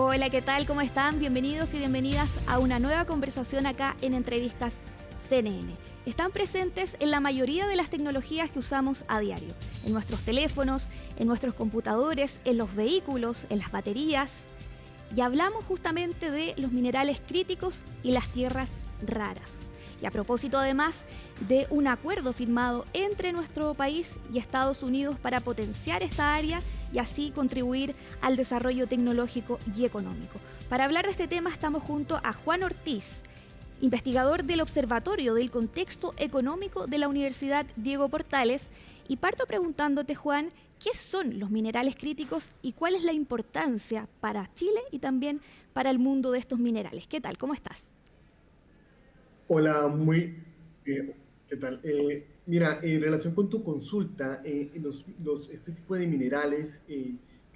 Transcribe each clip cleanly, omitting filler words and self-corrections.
Hola, ¿qué tal? ¿Cómo están? Bienvenidos y bienvenidas a una nueva conversación acá en Entrevistas CNN. Están presentes en la mayoría de las tecnologías que usamos a diario, en nuestros teléfonos, en nuestros computadores, en los vehículos, en las baterías. Y hablamos justamente de los minerales críticos y las tierras raras. Y a propósito además de un acuerdo firmado entre nuestro país y Estados Unidos para potenciar esta área y así contribuir al desarrollo tecnológico y económico. Para hablar de este tema estamos junto a Juan Ortiz, investigador del Observatorio del Contexto Económico de la Universidad Diego Portales. Y parto preguntándote, Juan, ¿qué son los minerales críticos y cuál es la importancia para Chile y también para el mundo de estos minerales? ¿Qué tal? ¿Cómo estás? Hola, muy bien. ¿Qué tal? Mira, en relación con tu consulta, este tipo de minerales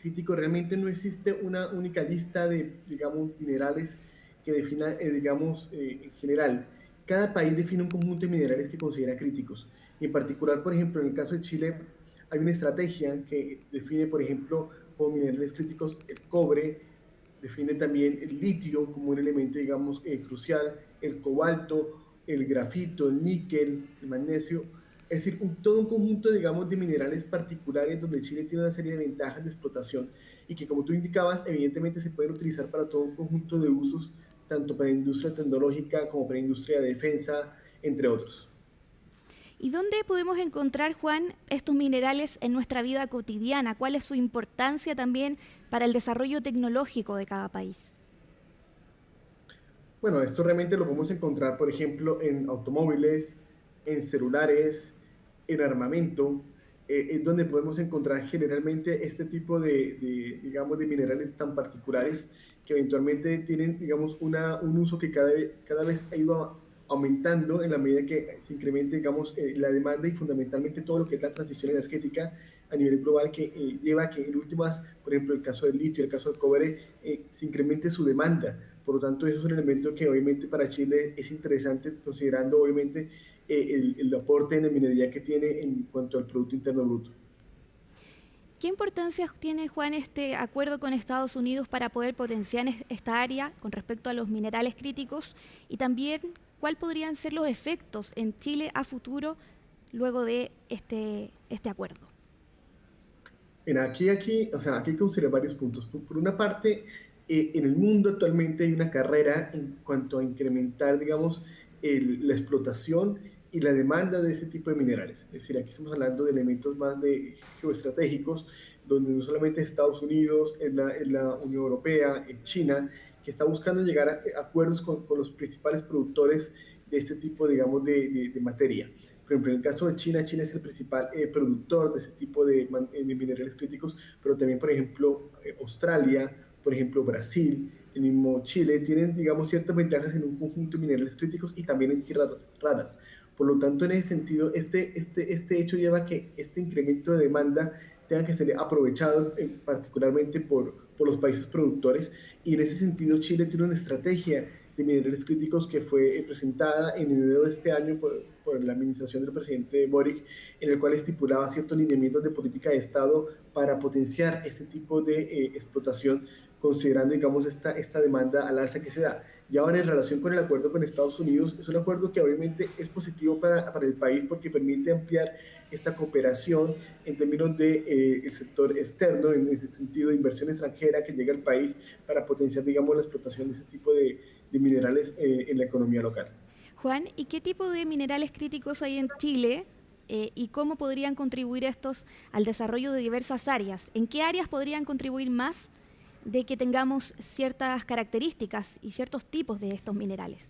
críticos, realmente no existe una única lista de, digamos, minerales que defina, digamos, en general. Cada país define un conjunto de minerales que considera críticos. Y en particular, por ejemplo, en el caso de Chile, hay una estrategia que define, por ejemplo, como minerales críticos el cobre, define también el litio como un elemento, digamos, crucial, el cobalto, el grafito, el níquel, el magnesio, es decir, todo un conjunto, digamos, de minerales particulares donde Chile tiene una serie de ventajas de explotación y que, como tú indicabas, evidentemente se pueden utilizar para todo un conjunto de usos, tanto para la industria tecnológica como para la industria de defensa, entre otros. ¿Y dónde podemos encontrar, Juan, estos minerales en nuestra vida cotidiana? ¿Cuál es su importancia también para el desarrollo tecnológico de cada país? Bueno, esto realmente lo podemos encontrar, por ejemplo, en automóviles, en celulares, en armamento, es donde podemos encontrar generalmente este tipo digamos, de minerales tan particulares que eventualmente tienen, digamos, un uso que cada vez ha ido aumentando en la medida que se incremente, digamos, la demanda y fundamentalmente todo lo que es la transición energética a nivel global que lleva a que en últimas, por ejemplo, el caso del litio, el caso del cobre, se incremente su demanda. Por lo tanto, eso es un elemento que obviamente para Chile es interesante, considerando obviamente el aporte en la minería que tiene en cuanto al Producto Interno Bruto. ¿Qué importancia tiene, Juan, este acuerdo con Estados Unidos para poder potenciar esta área con respecto a los minerales críticos? Y también, ¿cuáles podrían ser los efectos en Chile a futuro luego de este acuerdo? Mira, o sea, aquí hay que considerar varios puntos. Por una parte, en el mundo actualmente hay una carrera en cuanto a incrementar, digamos, la explotación y la demanda de ese tipo de minerales. Es decir, aquí estamos hablando de elementos más de geoestratégicos, donde no solamente Estados Unidos, en la Unión Europea, en China, que está buscando llegar a acuerdos con los principales productores de este tipo, digamos, de materia. Por ejemplo, en el caso de China, China es el principal productor de ese tipo de minerales críticos, pero también, por ejemplo, Australia, por ejemplo, Brasil, el mismo Chile, tienen, digamos, ciertas ventajas en un conjunto de minerales críticos y también en tierras raras. Por lo tanto, en ese sentido, este hecho lleva a que este incremento de demanda tenga que ser aprovechado particularmente por los países productores. Y en ese sentido, Chile tiene una estrategia de minerales críticos que fue presentada en enero de este año por la administración del presidente Boric, en el cual estipulaba ciertos lineamientos de política de Estado para potenciar este tipo de explotación, considerando, digamos, esta demanda al alza que se da. Y ahora, en relación con el acuerdo con Estados Unidos, es un acuerdo que obviamente es positivo para el país porque permite ampliar esta cooperación en términos de el sector externo, en el sentido de inversión extranjera que llega al país para potenciar, digamos, la explotación de ese tipo de minerales en la economía local. Juan, ¿y qué tipo de minerales críticos hay en Chile y cómo podrían contribuir estos al desarrollo de diversas áreas? ¿En qué áreas podrían contribuir más de que tengamos ciertas características y ciertos tipos de estos minerales?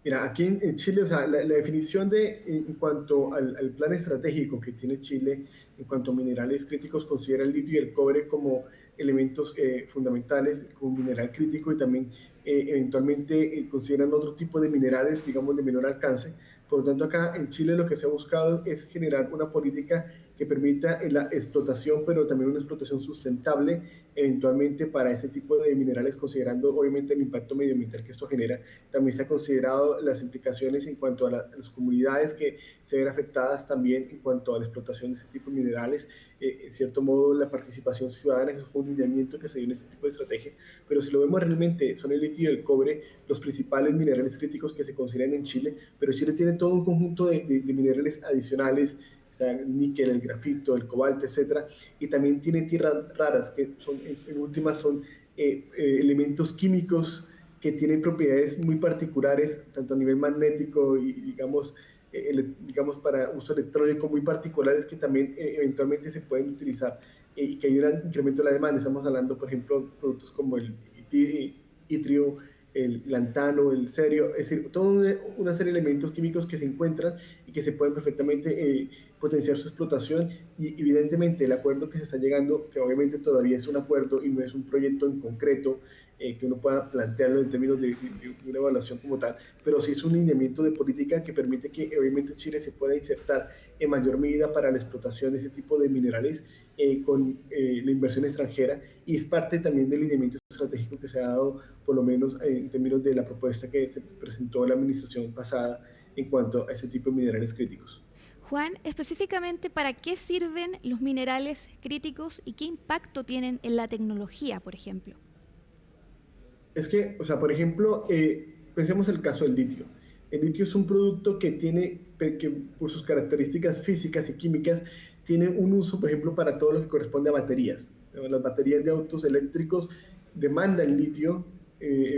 Mira, aquí en Chile, o sea, la definición en cuanto al plan estratégico que tiene Chile en cuanto a minerales críticos, considera el litio y el cobre como elementos fundamentales, como mineral crítico y también eventualmente consideran otro tipo de minerales, digamos, de menor alcance. Por lo tanto, acá en Chile lo que se ha buscado es generar una política que permita la explotación, pero también una explotación sustentable, eventualmente para ese tipo de minerales, considerando obviamente el impacto medioambiental que esto genera. También se ha considerado las implicaciones en cuanto a las comunidades que se ven afectadas también en cuanto a la explotación de ese tipo de minerales. En cierto modo, la participación ciudadana, que eso fue un lineamiento que se dio en este tipo de estrategia, pero si lo vemos realmente, son el litio y el cobre los principales minerales críticos que se consideran en Chile, pero Chile tiene todo un conjunto de minerales adicionales, está el níquel, el grafito, el cobalto, etcétera, y también tiene tierras raras, que son, en últimas son elementos químicos que tienen propiedades muy particulares, tanto a nivel magnético y, digamos para uso electrónico muy particulares que también eventualmente se pueden utilizar y que hay un incremento de la demanda. Estamos hablando, por ejemplo, de productos como el itrio, el lantano, el cerio, es decir, toda una serie de elementos químicos que se encuentran y que se pueden perfectamente potenciar su explotación y evidentemente el acuerdo que se está llegando, que obviamente todavía es un acuerdo y no es un proyecto en concreto que uno pueda plantearlo en términos de una evaluación como tal, pero sí es un lineamiento de política que permite que obviamente Chile se pueda insertar en mayor medida para la explotación de ese tipo de minerales con la inversión extranjera y es parte también del lineamiento estratégico que se ha dado, por lo menos en términos de la propuesta que se presentó en la administración pasada en cuanto a ese tipo de minerales críticos. Juan, específicamente, ¿para qué sirven los minerales críticos y qué impacto tienen en la tecnología, por ejemplo? Es que, o sea, por ejemplo, pensemos el caso del litio. El litio es un producto que tiene, que por sus características físicas y químicas, tiene un uso, por ejemplo, para todo lo que corresponde a baterías. Las baterías de autos eléctricos demandan litio,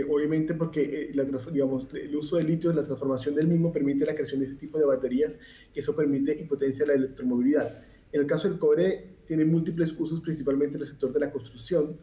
obviamente porque digamos, el uso del litio, la transformación del mismo permite la creación de este tipo de baterías, que eso permite y potencia la electromovilidad. En el caso del cobre, tiene múltiples usos, principalmente en el sector de la construcción,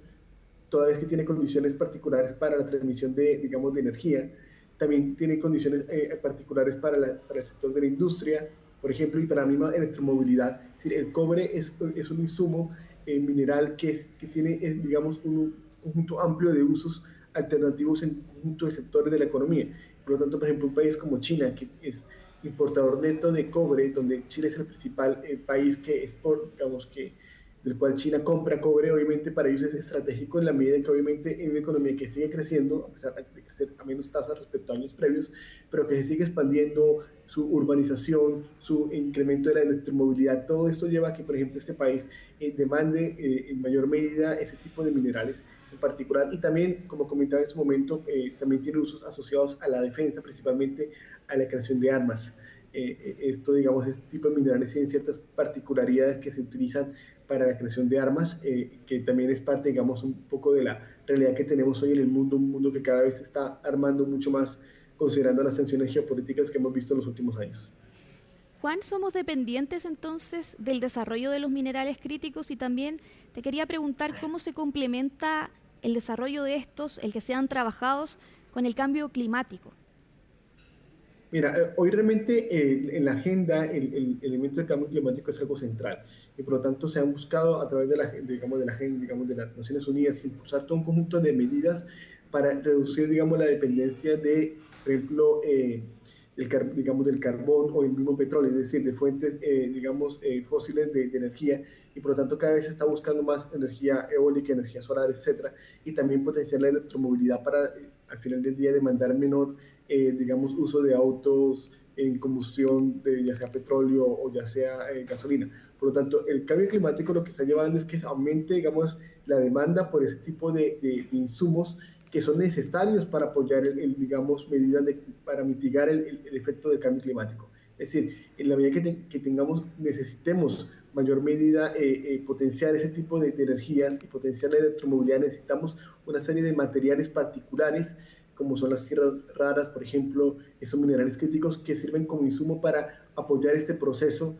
toda vez que tiene condiciones particulares para la transmisión de, digamos, de energía. También tiene condiciones particulares para el sector de la industria, por ejemplo, y para la misma electromovilidad. Es decir, el cobre es un insumo mineral que tiene, digamos, un conjunto amplio de usos alternativos en un conjunto de sectores de la economía. Por lo tanto, por ejemplo, un país como China, que es importador neto de cobre, donde Chile es el principal país que digamos, del cual China compra cobre, obviamente para ellos es estratégico en la medida que obviamente en una economía que sigue creciendo, a pesar de crecer a menos tasas respecto a años previos, pero que se sigue expandiendo su urbanización, su incremento de la electromovilidad, todo esto lleva a que, por ejemplo, este país demande en mayor medida ese tipo de minerales en particular y también, como comentaba en su momento, también tiene usos asociados a la defensa, principalmente a la creación de armas. Esto, digamos, este tipo de minerales tienen ciertas particularidades que se utilizan para la creación de armas, que también es parte, digamos, un poco de la realidad que tenemos hoy en el mundo, un mundo que cada vez se está armando mucho más considerando las tensiones geopolíticas que hemos visto en los últimos años. Juan, somos dependientes entonces del desarrollo de los minerales críticos y también te quería preguntar cómo se complementa el desarrollo de estos, el que sean trabajados con el cambio climático. Mira, hoy realmente en la agenda el elemento del cambio climático es algo central y por lo tanto se han buscado a través de digamos, de la agenda, digamos, de las Naciones Unidas impulsar todo un conjunto de medidas para reducir, digamos, la dependencia de, por ejemplo, digamos, del carbón o el mismo petróleo, es decir, de fuentes, digamos, fósiles de energía y por lo tanto cada vez se está buscando más energía eólica, energía solar, etcétera, y también potenciar la electromovilidad para al final del día demandar menor digamos, uso de autos en combustión, de, ya sea petróleo o ya sea gasolina. Por lo tanto, el cambio climático lo que está llevando es que se aumente, digamos, la demanda por ese tipo de insumos que son necesarios para apoyar, digamos, medidas para mitigar el efecto del cambio climático. Es decir, en la medida que tengamos, necesitemos mayor medida potenciar ese tipo de energías y potenciar la electromovilidad, necesitamos una serie de materiales particulares como son las tierras raras, por ejemplo, esos minerales críticos que sirven como insumo para apoyar este proceso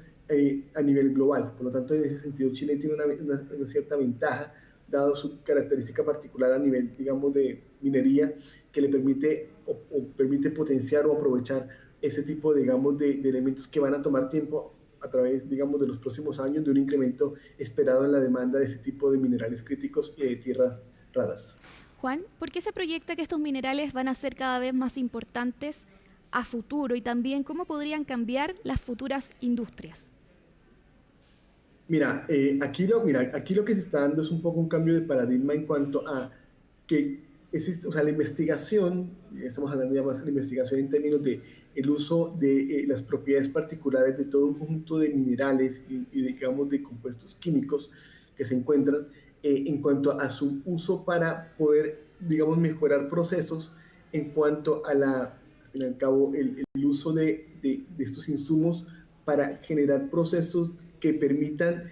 a nivel global. Por lo tanto, en ese sentido, Chile tiene una cierta ventaja, dado su característica particular a nivel, digamos, de minería, que le permite o permite potenciar o aprovechar ese tipo, digamos, de elementos que van a tomar tiempo a través, digamos, de los próximos años de un incremento esperado en la demanda de ese tipo de minerales críticos y de tierras raras. Juan, ¿por qué se proyecta que estos minerales van a ser cada vez más importantes a futuro y también cómo podrían cambiar las futuras industrias? Aquí lo que se está dando es un poco un cambio de paradigma en cuanto a que existe, o sea, la investigación, estamos hablando ya más de la investigación en términos de el uso de las propiedades particulares de todo un conjunto de minerales digamos, de compuestos químicos que se encuentran en cuanto a su uso para poder, digamos, mejorar procesos en cuanto a al fin y al cabo, el uso de estos insumos para generar procesos que permitan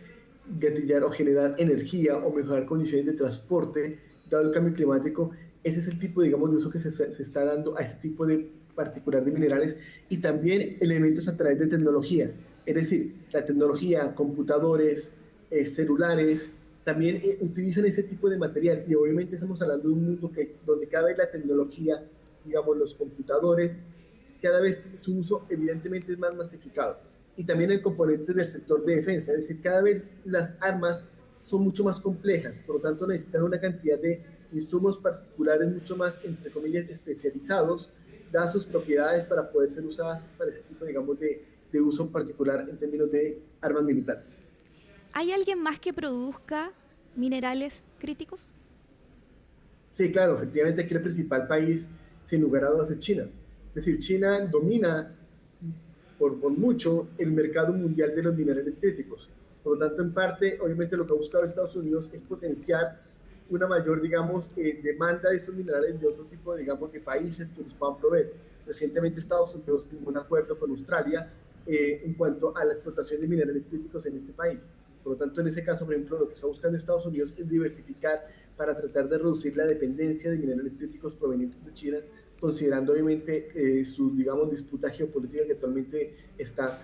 gatillar o generar energía o mejorar condiciones de transporte, dado el cambio climático. Ese es el tipo, digamos, de uso que se está dando a este tipo de particular de minerales y también elementos a través de tecnología. Es decir, la tecnología, computadores, celulares, también utilizan ese tipo de material y obviamente estamos hablando de un mundo donde cada vez la tecnología, digamos, los computadores, cada vez su uso evidentemente es más masificado. Y también el componente del sector de defensa, es decir, cada vez las armas son mucho más complejas, por lo tanto necesitan una cantidad de insumos particulares mucho más, entre comillas, especializados, dadas sus propiedades para poder ser usadas para ese tipo, digamos, de uso particular en términos de armas militares. ¿Hay alguien más que produzca minerales críticos? Sí, claro, efectivamente aquí el principal país, sin lugar a dudas, es China. Es decir, China domina por mucho el mercado mundial de los minerales críticos. Por lo tanto, en parte, obviamente lo que ha buscado Estados Unidos es potenciar una mayor, digamos, demanda de esos minerales de otro tipo, digamos, de países que los puedan proveer. Recientemente Estados Unidos tuvo un acuerdo con Australia en cuanto a la explotación de minerales críticos en este país. Por lo tanto, en ese caso, por ejemplo, lo que está buscando Estados Unidos es diversificar para tratar de reducir la dependencia de minerales críticos provenientes de China, considerando obviamente su, digamos, disputa geopolítica que actualmente está.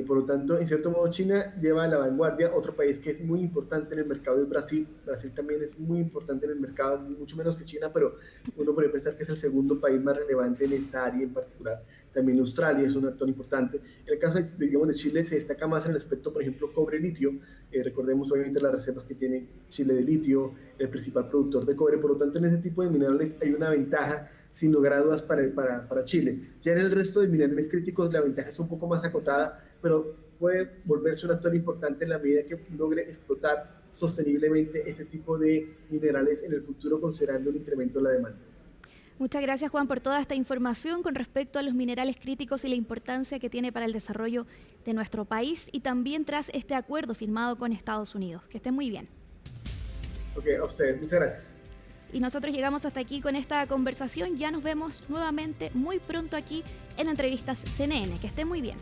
Por lo tanto, en cierto modo, China lleva a la vanguardia. Otro país que es muy importante en el mercado es Brasil. Brasil también es muy importante en el mercado, mucho menos que China, pero uno puede pensar que es el segundo país más relevante en esta área en particular. También Australia es un actor importante. En el caso, digamos, de Chile se destaca más en el aspecto, por ejemplo, cobre-litio. Recordemos obviamente las reservas que tiene Chile de litio, el principal productor de cobre. Por lo tanto, en ese tipo de minerales hay una ventaja sin lugar a dudas para Chile. Ya en el resto de minerales críticos la ventaja es un poco más acotada, pero puede volverse un actor importante en la medida que logre explotar sosteniblemente ese tipo de minerales en el futuro, considerando un incremento en la demanda. Muchas gracias, Juan, por toda esta información con respecto a los minerales críticos y la importancia que tiene para el desarrollo de nuestro país y también tras este acuerdo firmado con Estados Unidos. Que estén muy bien. Ok, a ustedes, muchas gracias. Y nosotros llegamos hasta aquí con esta conversación. Ya nos vemos nuevamente muy pronto aquí en Entrevistas CNN. Que estén muy bien.